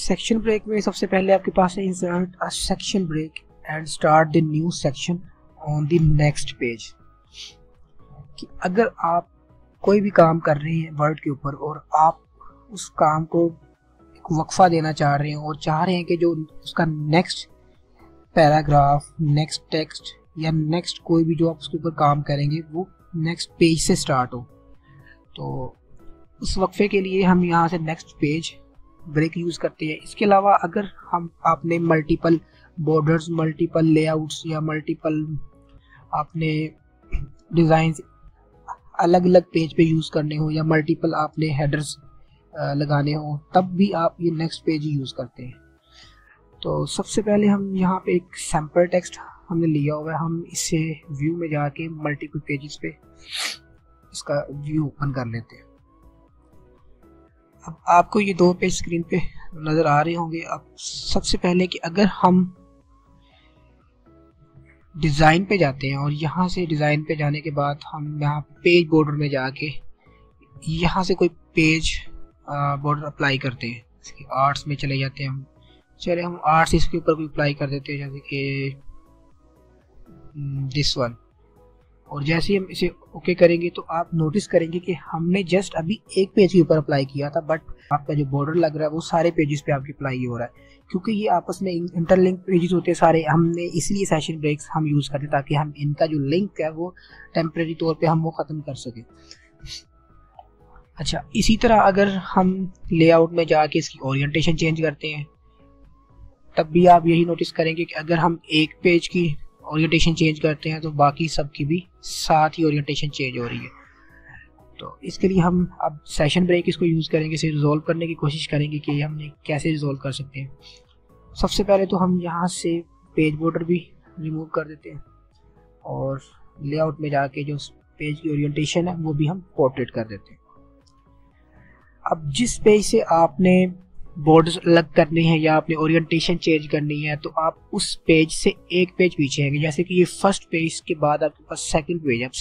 Section break में सबसे पहले आपके पास है insert a section break and start the new section on the next page. कि अगर आप कोई भी काम कर रहे हैं वर्ड के ऊपर और आप उस काम को एक वक्फा देना चाह रहे हैं और चाह रहे हैं कि जो उसका नेक्स्ट पैराग्राफ, नेक्स्ट टेक्स्ट या नेक्स्ट कोई भी जो आप उसके ऊपर काम करेंगे वो नेक्स्ट पेज से स्टार्ट हो, तो उस वक्फे के लिए हम यहाँ से नेक्स्ट पेज ब्रेक यूज़ करते हैं। इसके अलावा अगर आपने मल्टीपल बॉर्डर्स, मल्टीपल लेआउट्स या मल्टीपल आपने डिज़ाइंस अलग अलग पेज पे यूज़ करने हो या मल्टीपल आपने हेडर्स लगाने हो, तब भी आप ये नेक्स्ट पेज ही यूज़ करते हैं। तो सबसे पहले हम यहाँ पे एक सैम्पल टेक्स्ट हमने लिया हुआ है, हम इससे व्यू में जाके मल्टीपल पेजेस पे इसका व्यू ओपन कर लेते हैं। अब आपको ये दो पेज स्क्रीन पे नज़र आ रहे होंगे। अब सबसे पहले कि अगर हम डिज़ाइन पे जाते हैं और यहाँ से डिज़ाइन पे जाने के बाद हम यहाँ पेज बॉर्डर में जाके यहाँ से कोई पेज बॉर्डर अप्लाई करते हैं। इसके आर्ट्स में चले जाते हैं हम आर्ट्स इसके ऊपर कोई अप्लाई कर देते हैं, जैसे कि दिस वन। और जैसे ही हम इसे ओके करेंगे तो आप नोटिस करेंगे कि हमने जस्ट अभी एक पेज के ऊपर अप्लाई किया था, बट आपका जो बॉर्डर लग रहा है वो सारे पेजेस पे आपकी अप्लाई हो रहा है, क्योंकि ये आपस में इंटरलिंक पेजेस होते हैं सारे। हमने इसलिए सेशन ब्रेक्स हम यूज़ करते हैं ताकि हम इनका जो लिंक है वो टेम्परेरी तौर पे हम वो ख़त्म कर सकें। अच्छा, इसी तरह अगर हम लेआउट में जाके इसकी ओरिएंटेशन चेंज करते हैं, तब भी आप यही नोटिस करेंगे कि अगर हम एक पेज की ओरिएंटेशन चेंज करते हैं तो बाकी सब की भी साथ ही ओरिएंटेशन चेंज हो रही है। तो इसके लिए हम अब सेशन ब्रेक इसको यूज़ करेंगे, इसे रिजॉल्व करने की कोशिश करेंगे कि हमने कैसे रिजॉल्व कर सकते हैं। सबसे पहले तो हम यहाँ से पेज बॉर्डर भी रिमूव कर देते हैं और लेआउट में जाके जो पेज की ओरिएंटेशन है वो भी हम पोर्ट्रेट कर देते हैं। अब जिस पेज से आपने बॉर्डर्स अलग करने हैं या आपने ओरिएंटेशन चेंज करनी है, तो आप उस पेज से एक पेज पीछे आएंगे। जैसे कि ये फर्स्ट पेज के बाद आपके पास सेकंड पेज है। अब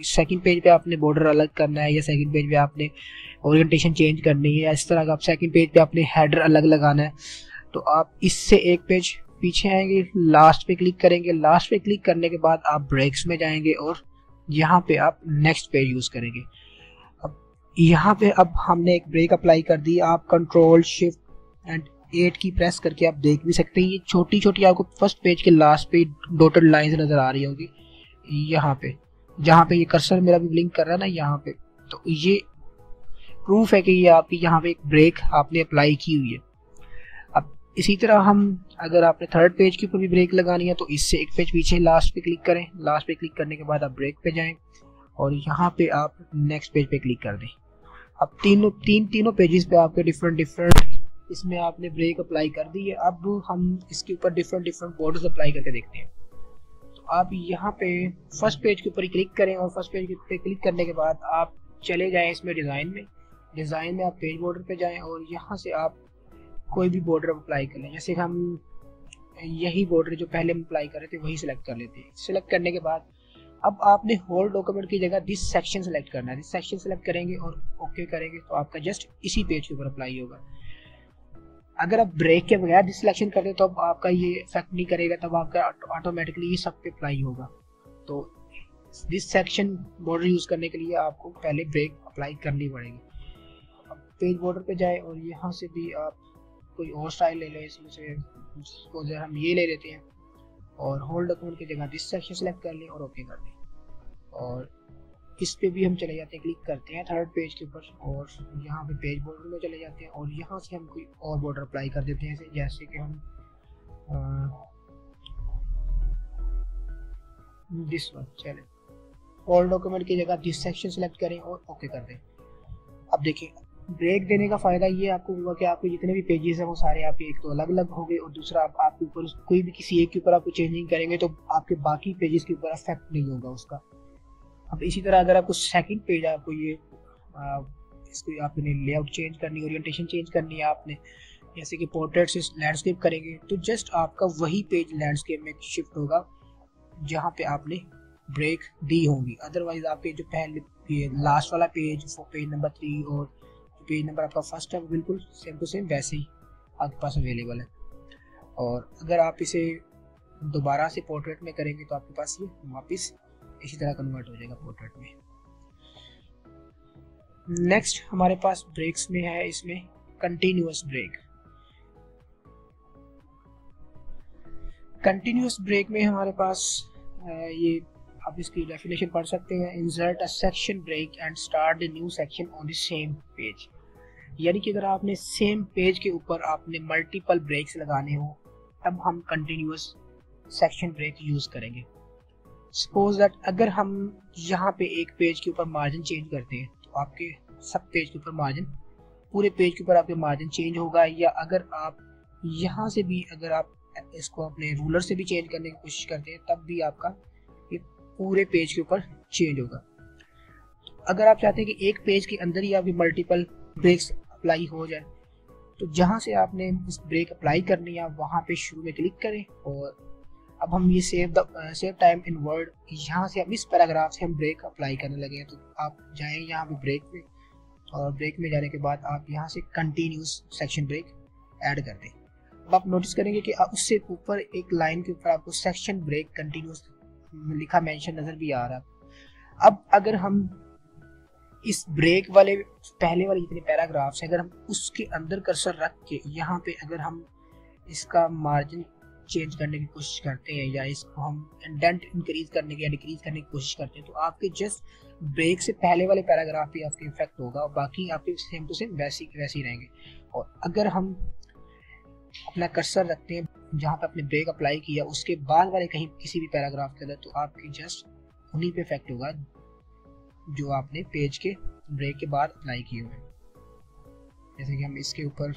सेकंड पेज पे आपने बॉर्डर अलग करना है या सेकंड पेज पे आपने ओरिएंटेशन चेंज करनी है, या इस तरह का आप सेकंड पेज पे आपने हेडर अलग लगाना है, तो आप इससे एक पेज पीछे आएंगे, लास्ट पे क्लिक करेंगे। लास्ट पे क्लिक करने के बाद आप ब्रेक्स में जाएंगे और यहाँ पे आप नेक्स्ट पेज यूज़ करेंगे। यहाँ पे अब हमने एक ब्रेक अप्लाई कर दी। आप कंट्रोल शिफ्ट एंड 8 की प्रेस करके आप देख भी सकते हैं, ये छोटी छोटी आपको फर्स्ट पेज के लास्ट पे डॉटेड लाइंस नज़र आ रही होगी यहाँ पे, जहाँ पे ये कर्सर मेरा भी ब्लिंक कर रहा है ना यहाँ पे। तो ये प्रूफ है कि ये आपकी यहाँ पे एक ब्रेक आपने अप्लाई की हुई है। अब इसी तरह हम अगर आपने थर्ड पेज के ऊपर भी ब्रेक लगानी है तो इससे एक पेज पीछे लास्ट पे क्लिक करें। लास्ट पे क्लिक करने के बाद आप ब्रेक पे जाएँ और यहाँ पे आप नेक्स्ट पेज पे क्लिक कर दें। अब तीनों पेजेस पे आपके डिफरेंट इसमें आपने ब्रेक अप्लाई कर दी है। अब हम इसके ऊपर डिफरेंट बॉर्डर्स अप्लाई करके देखते हैं। तो आप यहाँ पे फर्स्ट पेज के ऊपर ही क्लिक करें और फर्स्ट पेज पे क्लिक करने के बाद आप चले जाएं इसमें डिज़ाइन में आप पेज बॉर्डर पे जाएं और यहाँ से आप कोई भी बॉर्डर अप्लाई कर लें। जैसे हम यही बॉर्डर जो पहले हम अप्लाई कर रहे थे वही सिलेक्ट कर लेते हैं। सिलेक्ट करने के बाद अब आपने होल डॉक्यूमेंट की जगह दिस सेक्शन सेलेक्ट करना है। दिस सेक्शन सेलेक्ट करेंगे और ओके करेंगे तो आपका जस्ट इसी पेज के ऊपर अप्लाई होगा। अगर आप ब्रेक के बगैर दिस सिलेक्शन करते तो अब आपका ये इफेक्ट नहीं करेगा, तब आपका ऑटोमेटिकली ये सब पे अप्लाई होगा। तो दिस सेक्शन बॉर्डर यूज़ करने के लिए आपको पहले ब्रेक अप्लाई करनी पड़ेगी। अब पेज बॉर्डर पे जाए और यहाँ से भी आप कोई और स्टाइल ले लें। इसमें से हम ये ले लेते हैं और होल्ड डॉक्यूमेंट की जगह दिस सेक्शन सेलेक्ट कर लें और ओके कर दें। और इस पे भी हम चले जाते हैं, क्लिक करते हैं थर्ड पेज के ऊपर और यहाँ पे पेज बॉर्डर में चले जाते हैं और यहाँ से हम कोई और बॉर्डर अप्लाई कर देते हैं। जैसे कि हम दिस वन चले, होल्ड डॉक्यूमेंट की जगह दिस सेक्शन सेलेक्ट करें और ओके कर दें। अब देखिए ब्रेक देने का फ़ायदा ये आपको होगा कि आपके जितने भी पेजेस हैं वो सारे आपके एक तो अलग अलग हो गए और दूसरा आपके ऊपर कोई भी किसी एक के ऊपर आपको चेंजिंग करेंगे तो आपके बाकी पेजेस के ऊपर अफेक्ट नहीं होगा उसका। अब इसी तरह अगर आपको सेकंड पेज आपको ये इसको आपने लेआउट चेंज करनी, ओरिएंटेशन चेंज करनी है आपने, जैसे कि पोर्ट्रेट से लैंडस्केप करेंगे तो जस्ट आपका वही पेज लैंडस्केप में शिफ्ट होगा जहाँ पे आपने ब्रेक दी होंगी। अदरवाइज आपके जो पहले लास्ट वाला पेज नंबर 3 और पेज नंबर आपका फर्स्ट है वो बिल्कुल सेम टू सेम वैसे ही आपके पास अवेलेबल है। और अगर आप इसे दोबारा से पोर्ट्रेट में करेंगे तो आपके पास ये वापस इसी तरह कन्वर्ट हो जाएगा पोर्ट्रेट में। नेक्स्ट हमारे पास ब्रेक्स में है इसमें कंटिन्यूअस ब्रेक। कंटिन्यूअस ब्रेक में हमारे पास ये आप इसकी डेफिनेशन पढ़ सकते हैं, insert a section break and start the new section on the same page. यानी कि अगर आपने सेम पेज के ऊपर आपने मल्टीपल ब्रेक्स लगाने हो तब हम कंटिन्यूअस सेक्शन ब्रेक यूज करेंगे। सपोज दैट अगर हम यहाँ पे एक पेज के ऊपर मार्जिन चेंज करते हैं तो आपके सब पेज के ऊपर मार्जिन, पूरे पेज के ऊपर आपके मार्जिन चेंज होगा। या अगर आप यहाँ से भी अगर आप इसको अपने रूलर से भी चेंज करने की कोशिश करते हैं तब भी आपका ये पूरे पेज के ऊपर चेंज होगा। अगर आप चाहते हैं कि एक पेज के अंदर ही आपकी मल्टीपल ब्रेक्स अप्लाई हो जाए तो जहाँ से आपने इस ब्रेक अप्लाई करनी है आप वहाँ पे शुरू में क्लिक करें। और अब हम ये सेव टाइम इन वर्ड, यहाँ से हम इस पैराग्राफ से हम ब्रेक अप्लाई करने लगे हैं। तो आप जाएं यहाँ पे ब्रेक में और ब्रेक में जाने के बाद आप यहाँ से कंटिन्यूस सेक्शन ब्रेक ऐड कर दें। अब आप नोटिस करेंगे कि उससे ऊपर एक लाइन के ऊपर आपको सेक्शन ब्रेक कंटिन्यूस लिखा मेंशन नजर भी आ रहा है। अब अगर हम इस ब्रेक वाले पहले वाले जितने पैराग्राफ्स हैं अगर हम उसके अंदर कर्सर रख के यहाँ पे अगर हम इसका मार्जिन चेंज करने की कोशिश करते हैं या इसको हम इंडेंट इंक्रीज करने की या डिक्रीज करने की कोशिश करते हैं तो आपके जस्ट ब्रेक से पहले वाले पैराग्राफ पे आपके इफेक्ट होगा और बाकी आपके सेम टू सेम वैसे ही रहेंगे। और अगर हम अपना कर्सर रखते हैं जहाँ पे आपने ब्रेक अप्लाई किया उसके बाद वाले कहीं किसी भी पैराग्राफ के अंदर तो आपकी जस्ट उन्हीं पे इफेक्ट होगा जो आपने पेज के ब्रेक के बाद अप्लाई किए हुए। जैसे कि हम इसके ऊपर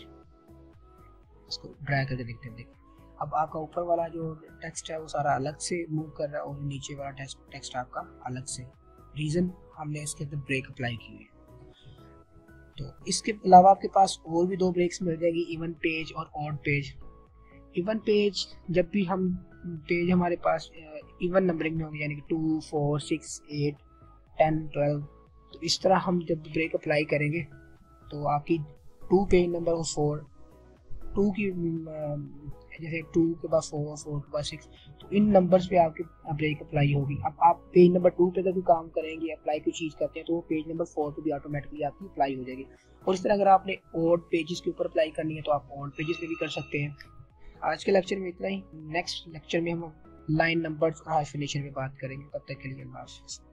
इसको ड्रैग करके देखते हैं। अब आपका ऊपर वाला जो टेक्स्ट है वो सारा अलग से मूव कर रहा है और नीचे वाला टेक्स्ट आपका अलग से, रीजन हमने इसके अंदर ब्रेक अप्लाई की है। तो इसके अलावा आपके पास और भी दो ब्रेक्स मिल जाएगी, इवन पेज और ऑड पेज। इवन पेज जब भी हम पेज हमारे पास इवन नंबरिंग में होंगे यानी कि 2, 4, 6, 8, 10, 12, तो इस तरह हम जब ब्रेक अप्लाई करेंगे तो आपकी 2 पेज नंबर और 4, 2 की जैसे 2 के बाद 4, 4 के बाद 6, तो इन नंबर्स पे आपकी ब्रेक अप्लाई होगी। अब आप पेज नंबर 2 पे भी काम करेंगे, अप्लाई कोई चीज़ करते हैं तो वो पेज नंबर 4 पे भी ऑटोमेटिकली आपकी अप्लाई हो जाएगी। और इस तरह अगर आपने ऑड पेजेस के ऊपर अप्लाई करनी है तो आप ऑड पेजेस पे भी कर सकते हैं। आज के लेक्चर में इतना ही। नेक्स्ट लेक्चर में हम लाइन नंबर्स और हाइफिनेशन पे बात करेंगे। तब तक के लिए अल्लाह हाफ़िज़।